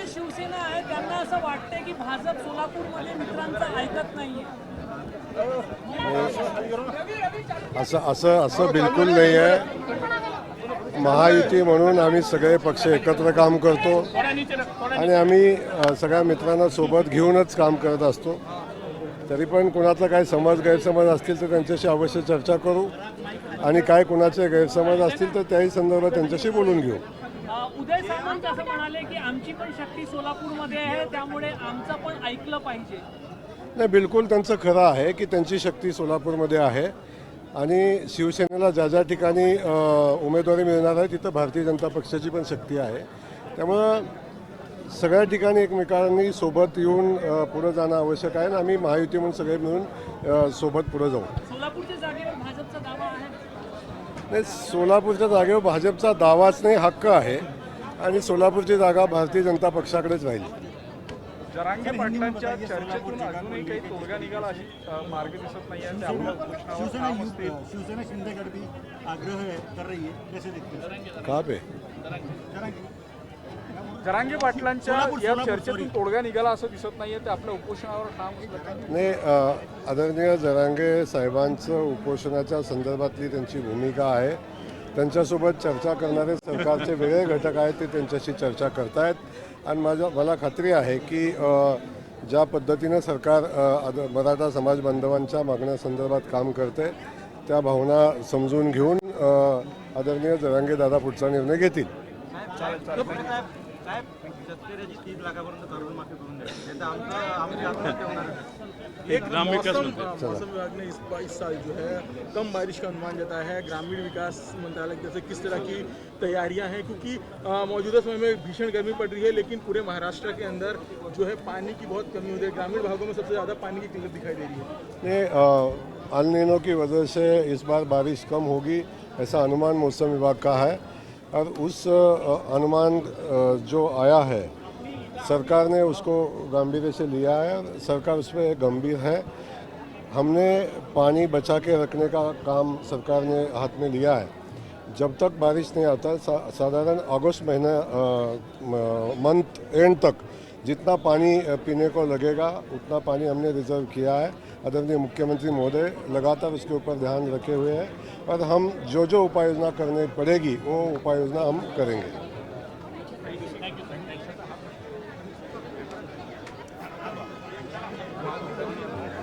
शिवसेना आहे त्यांना असं वाटतंय की भाजप सोलापूरमध्ये मित्रांचं ऐकत नाहीये. असं बिलकुल नाही आहे. महायुती म्हणून आम्ही सगळे पक्ष एकत्र काम करतो आणि आम्ही सगळ्या मित्रांना सोबत घेऊनच काम करत असतो. तरी पण कुणाचा काय गैरसमज असतील तर त्यांच्याशी अवश्य चर्चा करू आणि काय कुणाचे गैरसमज असतील तर त्याही संदर्भात त्यांच्याशी बोलून घेऊ. उदय सामंत असं म्हणाले की आमची पण शक्ती सोलापूरमध्ये आहे, त्यामुळे आमचं पण ऐकलं पाहिजे. नाही, बिलकुल त्यांचं खरं आहे की त्यांची शक्ती सोलापूरमध्ये आहे आणि शिवसेनेला ज्या ज्या ठिकाणी उमेदवारी मिळणार आहे तिथं भारतीय जनता पक्षाची पण शक्ती आहे. त्यामुळं सगळ्या ठिकाणी एकमेकांनी सोबत येऊन पुढं जाणं आवश्यक आहे आणि आम्ही महायुती म्हणून सगळे मिळून सोबत पुढं जाऊ. सोलापूरच्या जागेवर भाजपचा दावा आहे? नाही, सोलापूरच्या जागेवर भाजपचा दावाच नाही, हक्क आहे आणि सोलापूरची जागा भारतीय जनता पक्षाकडेच राहील. जरांगे पाटलांच्या चर्चेतून अजूनही काही तोडगा निघाला अशी मार्ग दिसत नाही आहे. शिवसेना शिंदे गट भी आग्रह कर रही है, कैसे देखते हैं? कहाँ पे? जरांगे पाटलांच्या या चर्चेतून तोडगा निघाला असं दिसत नाहीये. ते आपल्या उपोषणावर ठाम नाही, आदरणीय जरांगे साहेबांचं उपोषणाच्या संदर्भातली त्यांची भूमिका आहे. त्यांच्यासोबत चर्चा करणारे सरकारचे वेगळे घटक आहेत, ते त्यांच्याशी चर्चा करतायत आणि मला खात्री आहे की ज्या पद्धतीनं सरकार मराठा समाज बांधवांच्या मागण्यासंदर्भात काम करते त्या भावना समजून घेऊन आदरणीय जरांगे दादा पुढचा निर्णय घेतील. मौसम विभाग ने इस साल जो है कम बारिश का अनुमान जताया है. ग्रामीण विकास मंत्रालय की तरफ से किस तरह की तैयारियां हैं, क्योंकि मौजूदा समय में भीषण गर्मी पड़ रही है लेकिन पूरे महाराष्ट्र के अंदर जो है पानी की बहुत कमी होती है. ग्रामीण भागों में सबसे ज़्यादा पानी की किल्लत दिखाई दे रही है. अल नीनो की वजह से इस बार बारिश कम होगी ऐसा अनुमान मौसम विभाग का है और उस अनुमान जो आया है सरकार ने उसको गंभीर से लिया है और सरकार उस पर गंभीर है. हमने पानी बचा के रखने का काम सरकार ने हाथ में लिया है. जब तक बारिश नहीं आता साधारण अगस्त महीना मंथ एंड तक जितना पानी पीने को लगेगा उतना पानी हमने रिजर्व किया है. आदरणीय मुख्यमंत्री महोदय लगातार उसके ऊपर ध्यान रखे हुए हैं और हम जो उपाय योजना करनी पड़ेगी वो उपाय योजना हम करेंगे.